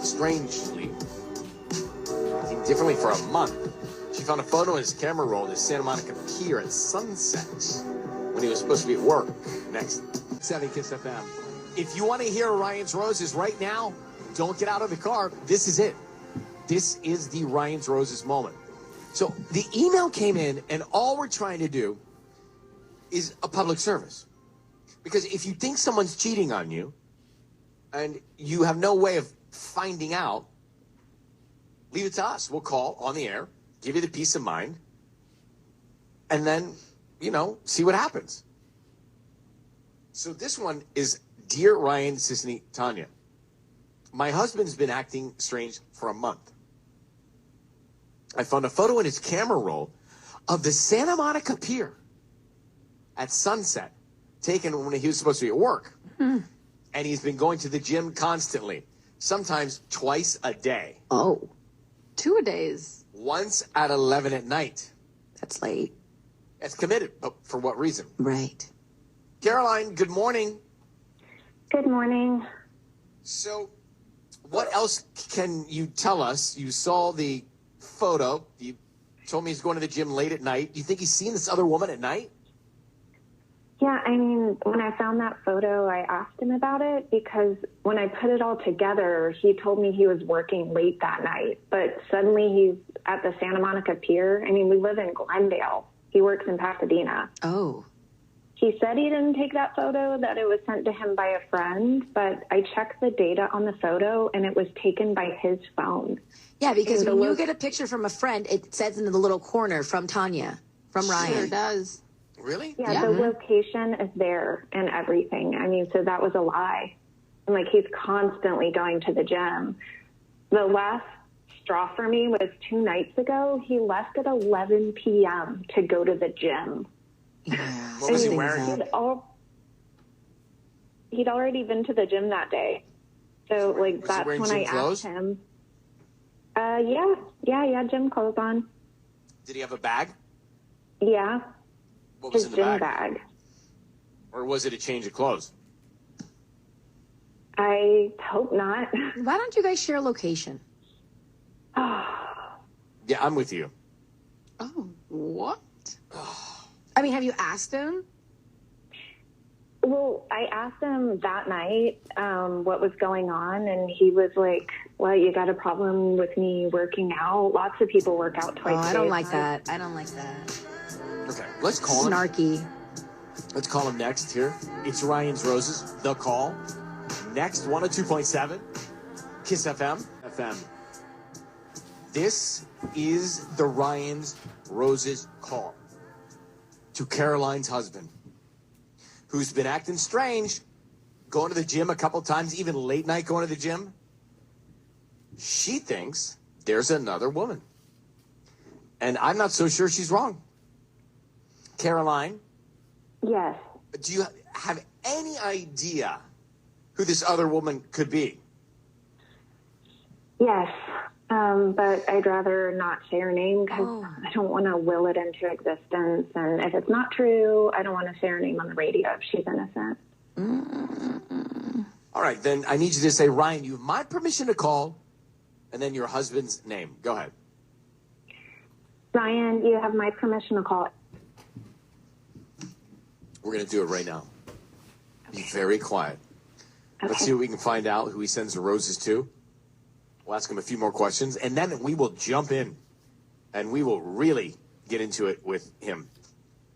strangely, acting differently for a month. She found a photo in his camera roll in the Santa Monica pier at sunset when he was supposed to be at work. Next, 7 Kiss FM. If you want to hear Ryan's Roses right now, don't get out of the car. This is it. This is the Ryan's Roses moment. So the email came in, and all we're trying to do is a public service. Because if you think someone's cheating on you and you have no way of finding out, leave it to us. We'll call on the air, give you the peace of mind, and then, see what happens. So this one is, Dear Ryan, Sisney, Tanya, my husband's been acting strange for a month. I found a photo in his camera roll of the Santa Monica pier at sunset, taken when he was supposed to be at work. And he's been going to the gym constantly, sometimes twice a day. Oh, 2 days. Once at 11 at night. That's late. That's committed, but for what reason? Right. Caroline, good morning. Good morning. So, what else can you tell us? You saw the photo. You told me he's going to the gym late at night. Do you think he's seen this other woman at night? Yeah, I mean, when I found that photo, I asked him about it because when I put it all together, he told me he was working late that night. But suddenly he's at the Santa Monica pier. I mean, we live in Glendale. He works in Pasadena. Oh. He said he didn't take that photo, that it was sent to him by a friend, but I checked the data on the photo, and it was taken by his phone. Yeah, because when you get a picture from a friend, it says in the little corner, from Tanya, from Ryan. Sure does. Really? Yeah, the location is there and everything. I mean, so that was a lie. And, he's constantly going to the gym. The last straw for me was 2 nights ago. He left at 11 p.m. to go to the gym. Yeah. What was he wearing? He'd already been to the gym that day. So, that's when I asked him. Yeah, he had gym clothes on. Did he have a bag? Yeah. What was his in the gym bag? bag. Or was it a change of clothes? I hope not. Why don't you guys share a location? Yeah, I'm with you. Oh, what? I mean, have you asked him? Well, I asked him that night what was going on, and he was like, well, you got a problem with me working out? Lots of people work out twice a day. I don't like that. I don't like that. Okay, let's call him. Snarky. Let's call him next here. It's Ryan's Roses, The Call. Next, 102.7, Kiss FM. This is the Ryan's Roses call to Caroline's husband, who's been acting strange, going to the gym a couple times, even late night going to the gym. She thinks there's another woman. And I'm not so sure she's wrong. Caroline? Yes. Do you have any idea who this other woman could be? Yes, but I'd rather not say her name because I don't want to will it into existence. And if it's not true, I don't want to say her name on the radio if she's innocent. All right, then I need you to say, Ryan, you have my permission to call, and then your husband's name. Go ahead. Ryan, you have my permission to call. We're going to do it right now. Be very quiet. Okay. Let's see what we can find out, who he sends the roses to. We'll ask him a few more questions, and then we will jump in, and we will really get into it with him.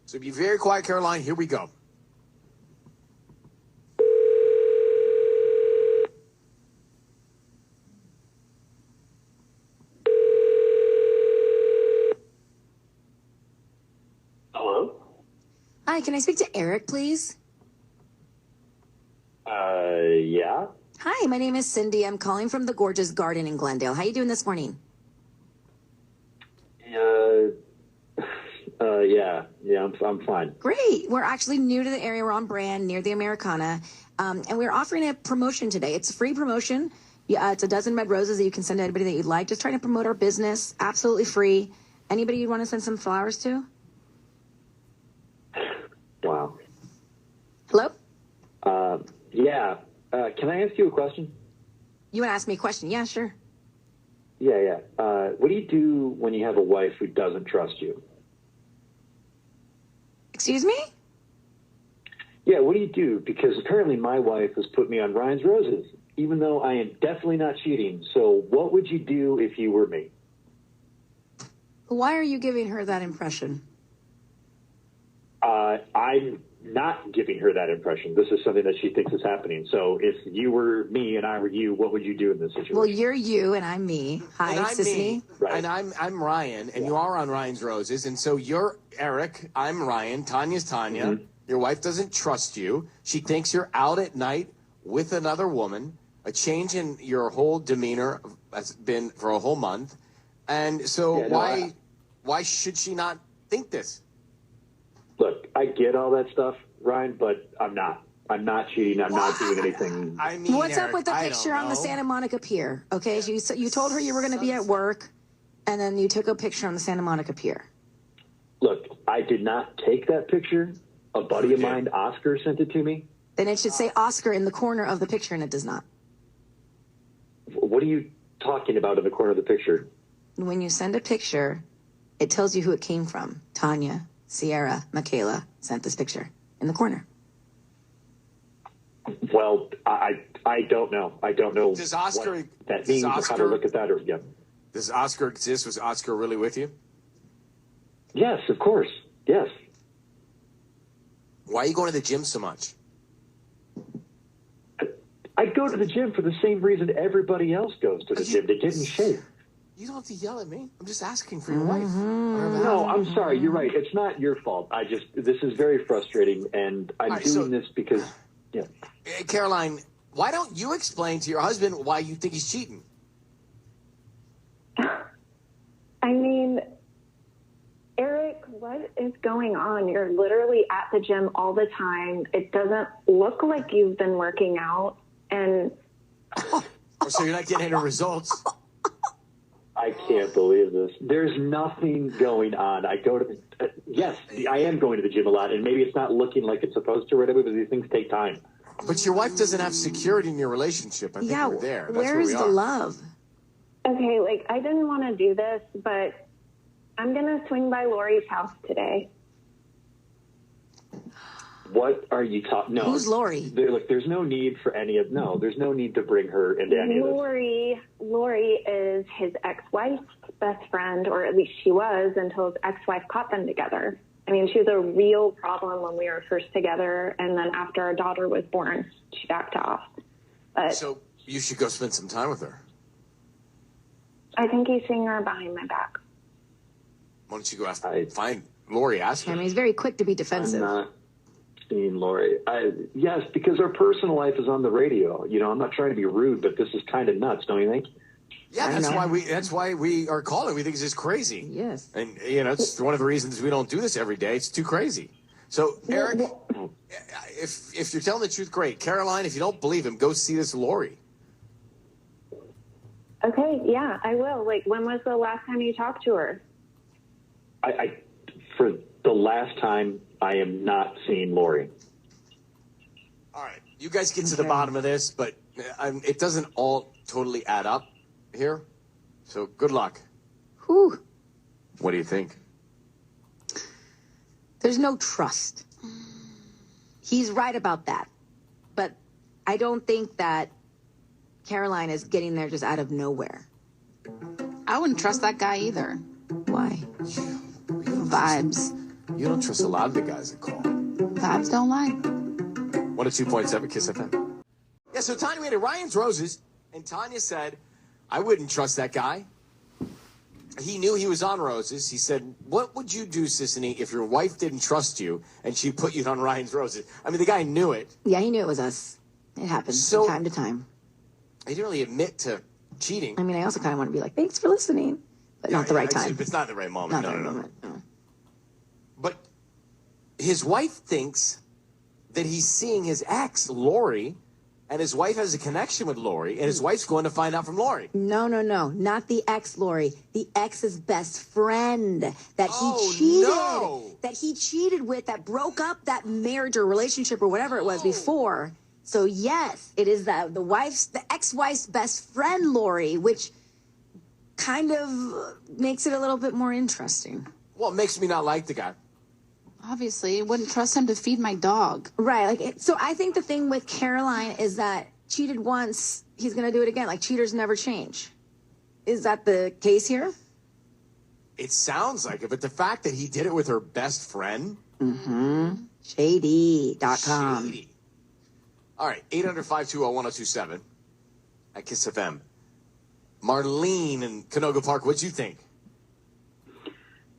So be very quiet, Caroline. Here we go. Hello? Hi, can I speak to Eric, please? Yeah? Hi, my name is Cindy. I'm calling from the gorgeous garden in Glendale. How you doing this morning? Yeah, I'm fine. Great. We're actually new to the area. We're on brand near the Americana. And we're offering a promotion today. It's a free promotion. Yeah, it's a dozen red roses that you can send to anybody that you'd like. Just trying to promote our business. Absolutely free. Anybody you'd want to send some flowers to? Wow. Hello? Yeah. Can I ask you a question? You want to ask me a question? Yeah, sure. Yeah. What do you do when you have a wife who doesn't trust you? Excuse me? Yeah, what do you do? Because apparently my wife has put me on Ryan's Roses, even though I am definitely not cheating. So what would you do if you were me? Why are you giving her that impression? I'm not giving her that impression. This is something that she thinks is happening. So if you were me and I were you, what would you do in this situation? Well, you're you and I'm me. Hi, And I'm Sissany. me, Right. and I'm Ryan, and you are on Ryan's Roses, and so you're Eric, I'm Ryan, Tanya's Tanya. Mm-hmm. Your wife doesn't trust you. She thinks you're out at night with another woman. A change in your whole demeanor has been for a whole month, and so Yeah, no, why should she not think this? Look, I get all that stuff, Ryan, but I'm not. I'm not cheating. I'm not doing anything. I mean, What's Eric, up with the I picture don't on the know. Santa Monica Pier? Okay, so you told her you were going to be at work, and then you took a picture on the Santa Monica Pier. Look, I did not take that picture. A buddy of mine, Oscar, sent it to me. Then it should say Oscar in the corner of the picture, and it does not. What are you talking about in the corner of the picture? When you send a picture, it tells you who it came from. Tanya, Sierra, Michaela sent this picture in the corner. Well, I don't know. I don't know Does Oscar- what that does means or how to Oscar- look at that. Or yeah. Does Oscar exist? Was Oscar really with you? Yes, of course. Yes. Why are you going to the gym so much? I go to the gym for the same reason everybody else goes to the gym, to get in shape. You don't have to yell at me. I'm just asking for your wife. No, I'm sorry. You're right. It's not your fault. This is very frustrating, and I'm All right, doing so- this because, yeah. Hey, Caroline, why don't you explain to your husband why you think he's cheating? I mean, Eric, what is going on? You're literally at the gym all the time. It doesn't look like you've been working out. And So you're not getting any results. I can't believe this. There's nothing going on. I go to the, yes, I am going to the gym a lot, and maybe it's not looking like it's supposed to right away, but these things take time. But your wife doesn't have security in your relationship. I think Yeah, we're there. That's where's where we the are. love? okay, like I didn't want to do this, but I'm going to swing by Lori's house today. What are you talking? No. Who's Lori? Look, there's no need for there's no need to bring her into any of this. Lori is his ex-wife's best friend, or at least she was until his ex-wife caught them together. I mean, she was a real problem when we were first together, and then after our daughter was born, she backed off. But So you should go spend some time with her. I think he's seeing her behind my back. Why don't you go find Lori, ask I her. mean, he's very quick to be I'm defensive. not seeing Lori. Yes, because our personal life is on the radio. You know, I'm not trying to be rude, but this is kind of nuts, don't you think? Yeah, I that's know. why we are calling. We think it's just crazy. Yes. And it's one of the reasons we don't do this every day. It's too crazy. So Eric, if you're telling the truth, great. Caroline, if you don't believe him, go see this Lori. Okay, yeah, I will. Like, when was the last time you talked to her? I for the last time, I am not seeing Lori. All right, you guys get to the bottom of this, but it doesn't all totally add up here. So good luck. Whew. What do you think? There's no trust. He's right about that. But I don't think that Caroline is getting there just out of nowhere. I wouldn't trust that guy either. Why? Vibes. You don't trust a lot of the guys that call. Vibes don't lie. 102.7 Kiss FM. Yeah, so Tanya made it Ryan's Roses, and Tanya said, I wouldn't trust that guy. He knew he was on Roses. He said, what would you do, Sissany, if your wife didn't trust you and she put you on Ryan's Roses? I mean, the guy knew it. Yeah, he knew it was us. It happens So- from time to time. He didn't really admit to cheating. I mean, I also kind of want to be like, thanks for listening. But not the right time. It's not the right moment. Not the No. right moment. No. But his wife thinks that he's seeing his ex, Lori, and his wife has a connection with Lori, and his wife's going to find out from Lori. No. Not the ex, Lori. The ex's best friend that Oh, he cheated. no. That he cheated with, that broke up that marriage or relationship or whatever it was before. So yes, it is the ex-wife's best friend, Lori, which kind of makes it a little bit more interesting. Well, it makes me not like the guy. Obviously, wouldn't trust him to feed my dog. Right. So I think the thing with Caroline is that cheated once, he's going to do it again. Like, cheaters never change. Is that the case here? It sounds like it, but the fact that he did it with her best friend. Mm-hmm. Shady.com. Shady. All right, 800-520-1027 at Kiss FM. Marlene in Canoga Park, what'd you think?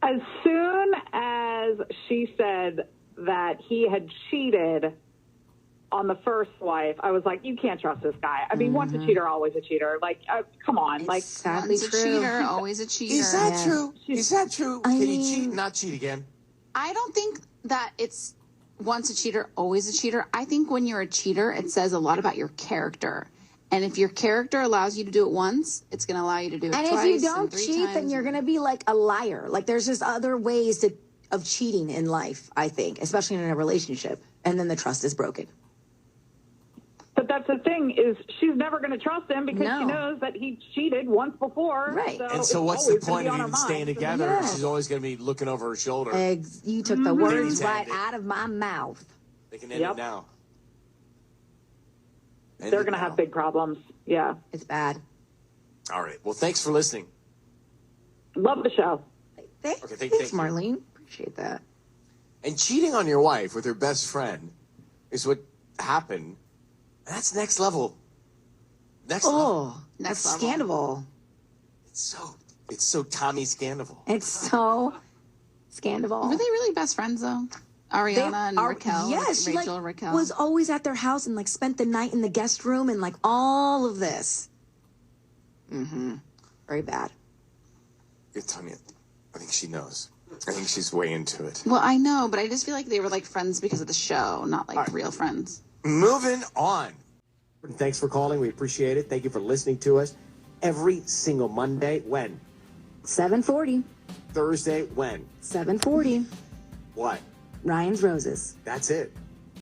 As soon as she said that he had cheated on the first wife, I was like, you can't trust this guy. I mean, once a cheater, always a cheater. Like, come on. Like, sadly Once a true. cheater, always a cheater. Is that Yeah. true? Is that true? I Can mean- he cheat, not cheat again? I don't think that it's once a cheater, always a cheater. I think when you're a cheater, it says a lot about your character. And if your character allows you to do it once, it's going to allow you to do it And twice. if you don't and three cheat, then times. you're going to be like a liar. Like, there's just other ways of cheating in life, I think, especially in a relationship. And then the trust is broken. but that's the thing is she's never going to trust him because No. she knows that he cheated once before. Right. And so it's what's the always gonna point be of on her even staying mind. together? Yes. She's always going to be looking over her shoulder. You took the words Maybe right tend it. out of my mouth. They can end Yep. it now. End They're it going to now. have big problems. Yeah. It's bad. All right. Well, thanks for listening. Love the show. Thanks, Okay, thank you. Marlene. Appreciate that. And cheating on your wife with her best friend is what happened. That's next level. Next level. Oh, Next that's level. scandal. It's so Tommy Scandival. It's so scandal. Were they really best friends, though? Ariana and Raquel? Yes, she Rachel and Raquel? was always at their house and like spent the night in the guest room and like all of this. Mm-hmm. Very bad. You're telling me, I think she knows. I think she's way into it. Well, I know, but I just feel like they were like friends because of the show, not like real friends. Moving on. Thanks for calling. We appreciate it. Thank you for listening to us. Every single Monday, when? 740. Thursday, when? 740. What? Ryan's Roses. That's it.